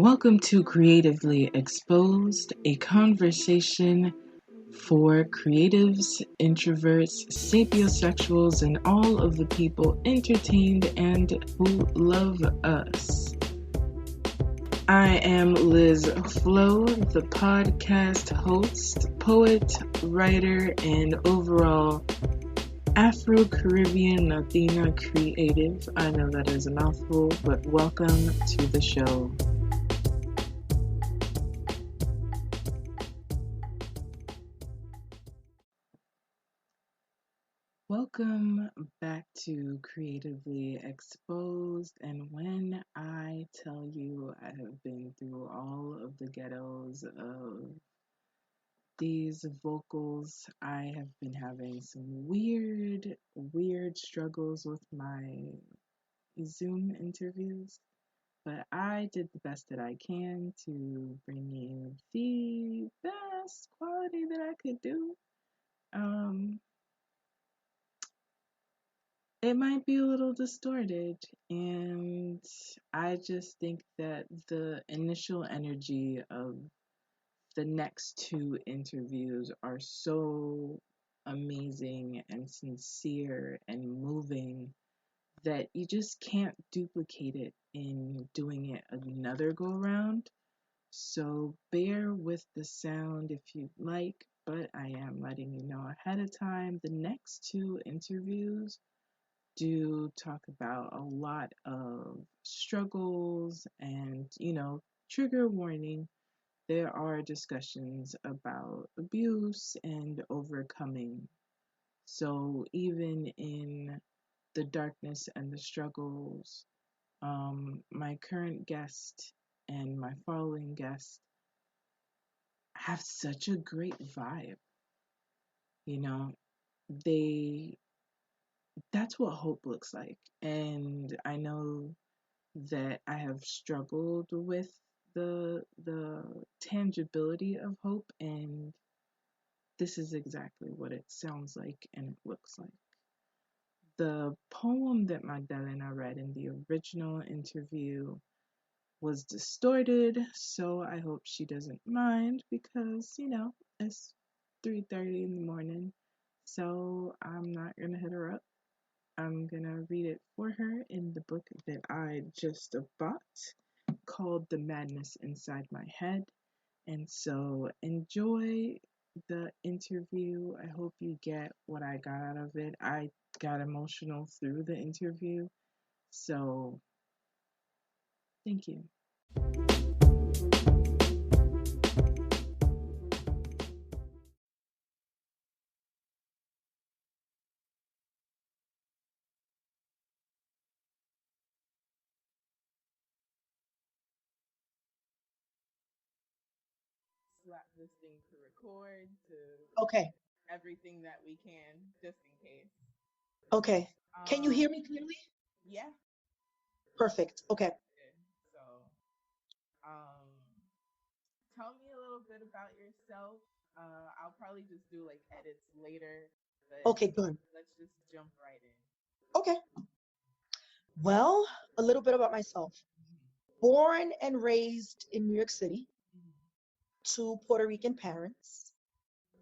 Welcome to Creatively Exposed, a conversation for creatives, introverts, sapiosexuals, and all of the people entertained and who love us. I am Liz Flo, the podcast host, poet, writer, and overall Afro-Caribbean Latina creative. I know that is a mouthful, but welcome to the show. Welcome back to Creatively Exposed. And when I tell you I have been through all of the ghettos of these vocals, I have been having some weird struggles with my Zoom interviews. But I did the best that I can to bring you the best quality that I could do. It might be a little distorted, and I just think that the initial energy of the next two interviews are so amazing and sincere and moving that you just can't duplicate it in doing it another go round. So bear with the sound if you'd like, but I am letting you know ahead of time the next two interviews do talk about a lot of struggles and, trigger warning. There are discussions about abuse and overcoming. So even in the darkness and the struggles, my current guest and my following guest have such a great vibe. You know, they that's what hope looks like. And I know that I have struggled with the tangibility of hope, and this is exactly what it sounds like and it looks like. The poem that Magdalena read in the original interview was distorted, so I hope she doesn't mind because, it's 3:30 in the morning. So I'm not going to hit her up. I'm going to read it for her in the book that I just bought called The Madness Inside My Head. And so enjoy the interview. I hope you get what I got out of it. I got emotional through the interview. So thank you. Slap this thing to record to Okay. everything that we can, just in case. Okay. Can you Um, hear me clearly? yeah. Perfect. Okay. So, um, tell me a little bit about yourself. I'll probably just do like edits later, but Okay, good. let's just jump right in. Okay. Well, a little bit about myself. Born and raised in New York City to Puerto Rican parents,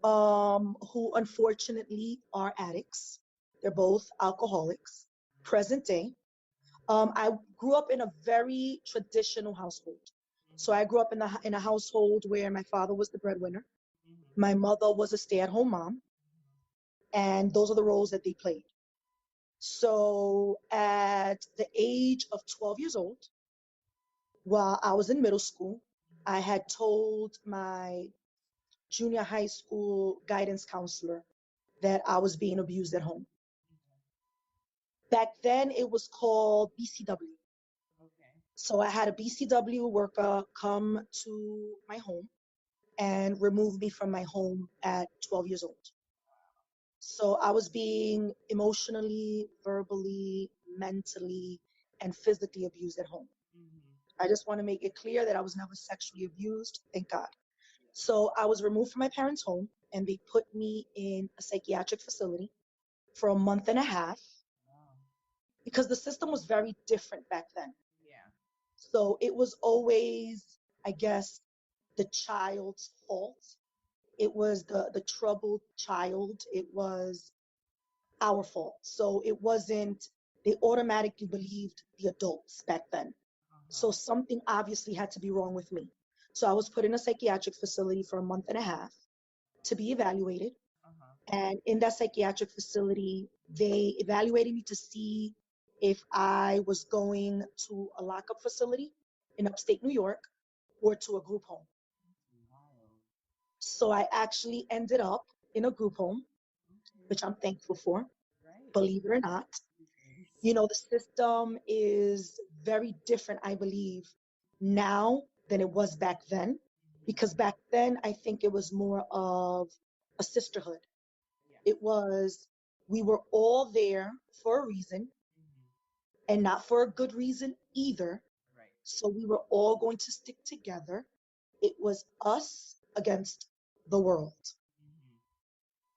who unfortunately are addicts. They're both alcoholics. Present day. I grew up in a very traditional household. So I grew up in a household where my father was the breadwinner. My mother was a stay-at-home mom, and those are the roles that they played. So at the age of 12 years old, while I was in middle school, I had told my junior high school guidance counselor that I was being abused at home. Back then, it was called BCW. Okay. So I had a BCW worker come to my home and remove me from my home at 12 years old. So I was being emotionally, verbally, mentally, and physically abused at home. I just want to make it clear that I was never sexually abused, thank God. So I was removed from my parents' home and they put me in a psychiatric facility for a month and a half Wow. because the system was very different back then. Yeah. So it was always, I guess, the child's fault. It was the troubled child. It was our fault. So it wasn't, they automatically believed the adults back then. So Uh-huh. something obviously had to be wrong with me. So I was put in a psychiatric facility for a month and a half to be evaluated. Uh-huh. And in that psychiatric facility, they evaluated me to see if I was going to a lockup facility in upstate New York or to a group home. That's wild. So I actually ended up in a group home, Okay. which I'm thankful for, Right. believe it or not. Yes. You know, the system is very different, I believe, now than it was back then. Because Mm-hmm. back then, I think it was more of a sisterhood. Yes. It was, we were all there for a reason Mm-hmm. and not for a good reason either. Right. So we were all going to stick together. It was us against the world. Mm-hmm.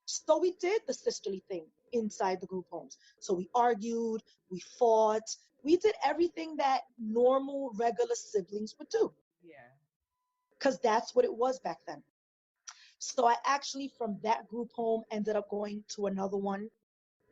So we did the sisterly thing inside the group homes. So we argued, we fought, we did everything that normal, regular siblings would do, Yeah. because that's what it was back then. So I actually, from that group home, ended up going to another one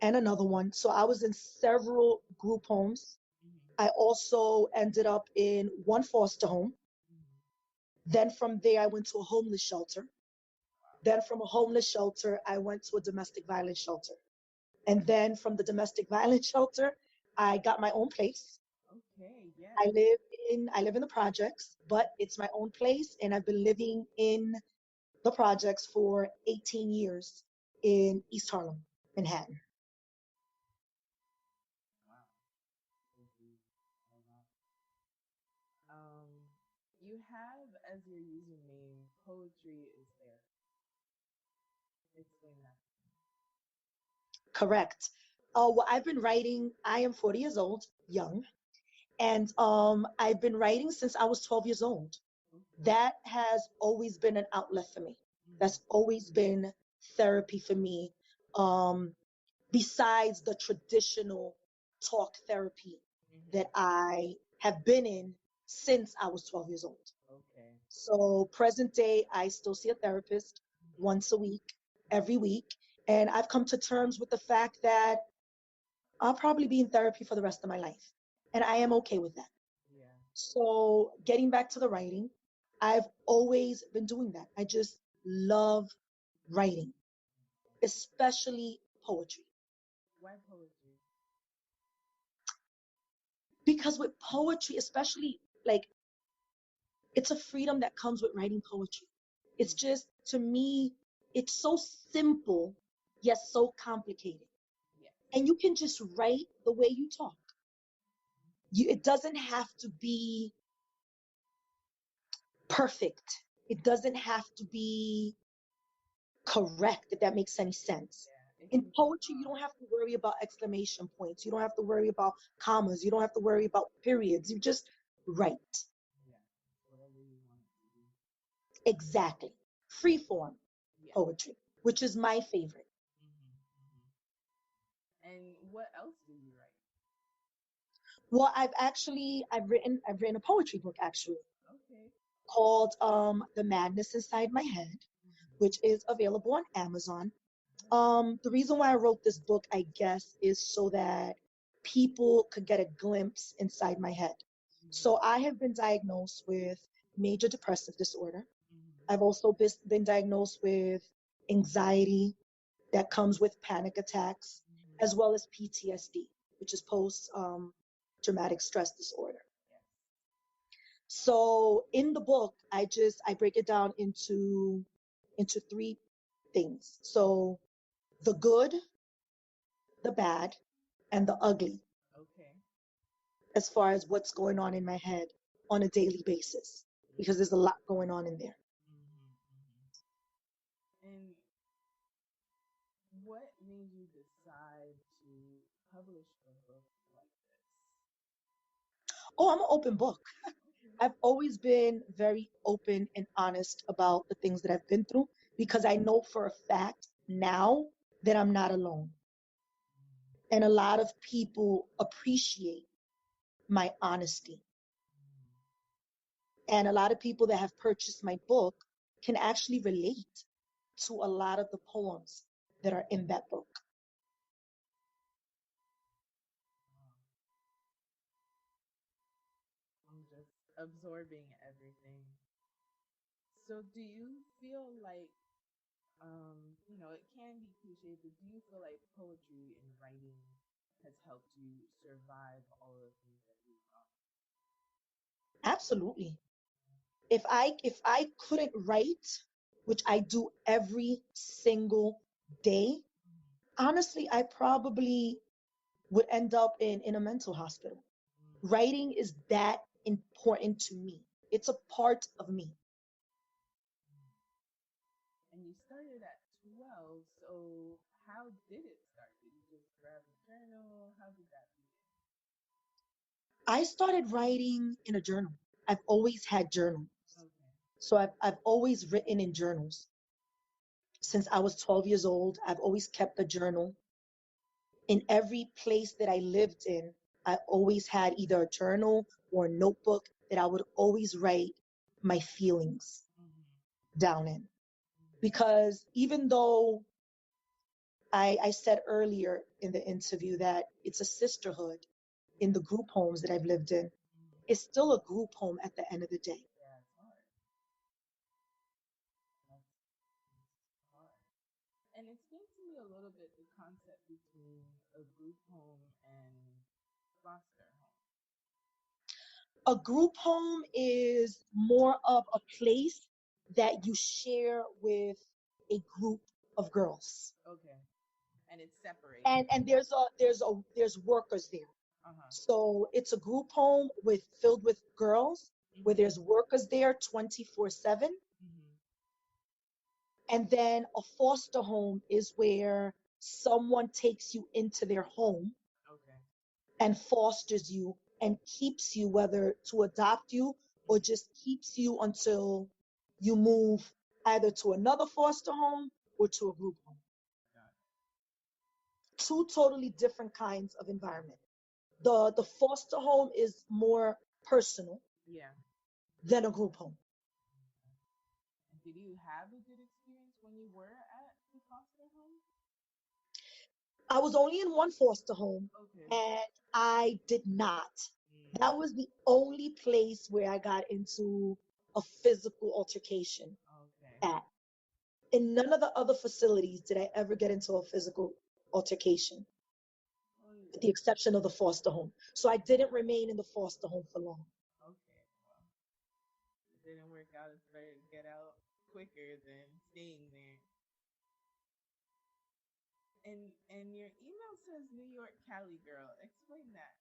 and another one. So I was in several group homes. Mm-hmm. I also ended up in one foster home. Mm-hmm. Then from there, I went to a homeless shelter. Wow. Then from a homeless shelter, I went to a domestic violence shelter. And then from the domestic violence shelter, I got my own place. Okay. I Yes. live I live in the projects, but it's my own place, and I've been living in the projects for 18 years in East Harlem, Manhattan. Wow. Mhm. Oh, wow. Um, you have as your username poetry is there. Explain that. Correct. Well, I've been writing. I am 40 years old, young, and I've been writing since I was 12 years old. Okay. That has always been an outlet for me. Mm-hmm. That's always been therapy for me. Um, Besides the traditional talk therapy Mm-hmm. that I have been in since I was 12 years old. Okay. So, present day, I still see a therapist Mm-hmm. once a week, every week. And I've come to terms with the fact that I'll probably be in therapy for the rest of my life. And I am okay with that. Yeah. So, getting back to the writing, I've always been doing that. I just love writing, especially poetry. Why poetry? Because with poetry, especially, like, it's a freedom that comes with writing poetry. It's Mm-hmm. just, to me, it's so simple, yet so complicated. Yes. And you can just write the way you talk. It doesn't have to be perfect. It doesn't have to be correct, if that makes any sense. Yeah. It In can be poetry, you raw. don't have to worry about exclamation points. You don't have to worry about commas. You don't have to worry about periods. You just write. Yeah. Whatever you want it to be. Exactly. Free form Yes. poetry, which is my favorite. Mm-hmm. Mm-hmm. And what else do you write? Well, I've written a poetry book actually Okay. called The Madness Inside My Head, Mm-hmm. which is available on Amazon. Nice. The reason why I wrote this book, I guess, is so that people could get a glimpse inside my head. Mm-hmm. So I have been diagnosed with major depressive disorder. Mm-hmm. I've also been diagnosed with anxiety that comes with panic attacks, Mm-hmm. as well as PTSD, which is post traumatic stress disorder. Yes. So in the book, I break it down into three things. So the good, the bad, and the ugly, Okay. as far as what's going on in my head on a daily basis, Yeah. because there's a lot going on in there. Mm-hmm. Mm-hmm. And what made you decide to publish a book like this? Oh, I'm an open book. Okay. I've always been very open and honest about the things that I've been through, because I know for a fact now that I'm not alone. And a lot of people appreciate my honesty. And a lot of people that have purchased my book can actually relate to a lot of the poems that are in that book. I'm just absorbing everything. So do you feel like it can be cliche, but do you feel like poetry and writing has helped you survive all of the things that you've gone Absolutely. If I couldn't write, which I do every single day, through? honestly, I probably would end up in a mental hospital. Mm-hmm. Writing is that important to me. It's a part of me. And you started at 12, so how did it start? Did you just grab a journal? How did that begin? I started writing in a journal. I've always had journals. Okay. So I've always written in journals. Since I was 12 years old, I've always kept a journal. In every place that I lived in, I always had either a journal or a notebook that I would always write my feelings Mm-hmm. down in. Mm-hmm. Because even though I said earlier in the interview that it's a sisterhood in the group homes that I've lived in, Mm-hmm. it's still a group home at the end of the day. Yeah, it's hard. It's hard. And explain to me a little bit the concept between a group home and foster home. A group home is more of a place that you share with a group of girls. Okay. And it's separated. And there's workers there. Uh huh. So it's a group home with filled with girls where Mm-hmm. there's workers there 24/7. Mm-hmm. And then a foster home is where someone takes you into their home Okay. and fosters you and keeps you, whether to adopt you or Mm-hmm. just keeps you until you move either to another foster home or to a group home. Got Two totally different kinds of environment. The foster home is more personal it. Yeah. than a group home. And did you have a good experience when you were at the foster home? I was only in one foster home Okay. and I did not. Mm. That was the only place where I got into a physical altercation Okay. at. In none of the other facilities did I ever get into a physical altercation, Well, with the exception of the foster home. So I didn't remain in the foster home for long. okay. Well, it didn't work out. It's better to get out quicker than staying there. And your email says New York Cali girl. Explain that.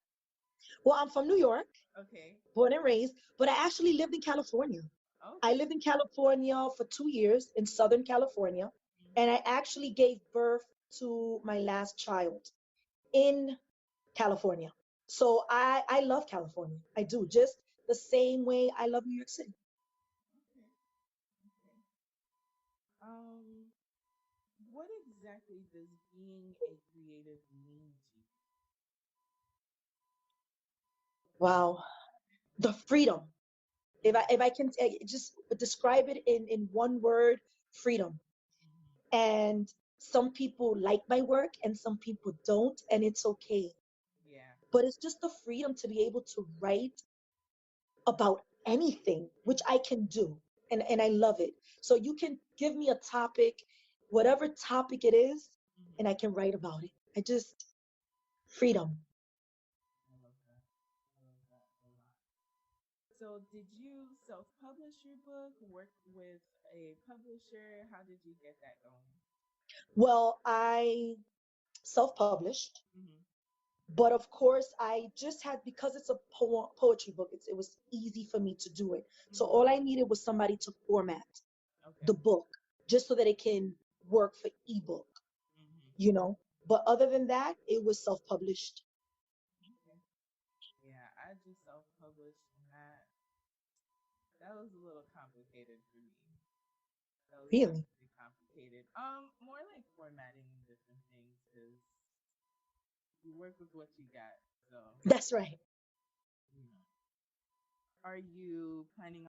Well, I'm from New York, Okay. born and raised, but I actually lived in California. I Okay. lived in California for 2 years in Southern California, and I Mm-hmm. actually gave birth to my last child in California. So I love California. I do, just the same way I love New York City. Okay. Okay. Um, what exactly does being a creative mean to you? Wow. The freedom. If I can just describe it in one word, freedom. Mm-hmm. And some people like my work and some people don't, and it's okay. Yeah. But it's just the freedom to be able to write about anything, which I Mm-hmm. can do. And I love it. So you can give me a topic, whatever topic it is, and I Mm-hmm. can write about it. I just, freedom. I love that. I love that a lot. So, did you self publish your book, work with a publisher? How did you get that going? Well, I self published, Mm-hmm. but of course, I just had, because it's a poetry book, it was easy for me to do it. So Mm-hmm. all I needed was somebody to format Okay. the book just so that it can work for ebook, Mm-hmm. you know. But other than that, it was self published. Okay. Yeah, I just self published, and that was a little complicated for me. That was Really? definitely complicated. More like formatting and different things because you work with what you got. So, That's right. you know. are you planning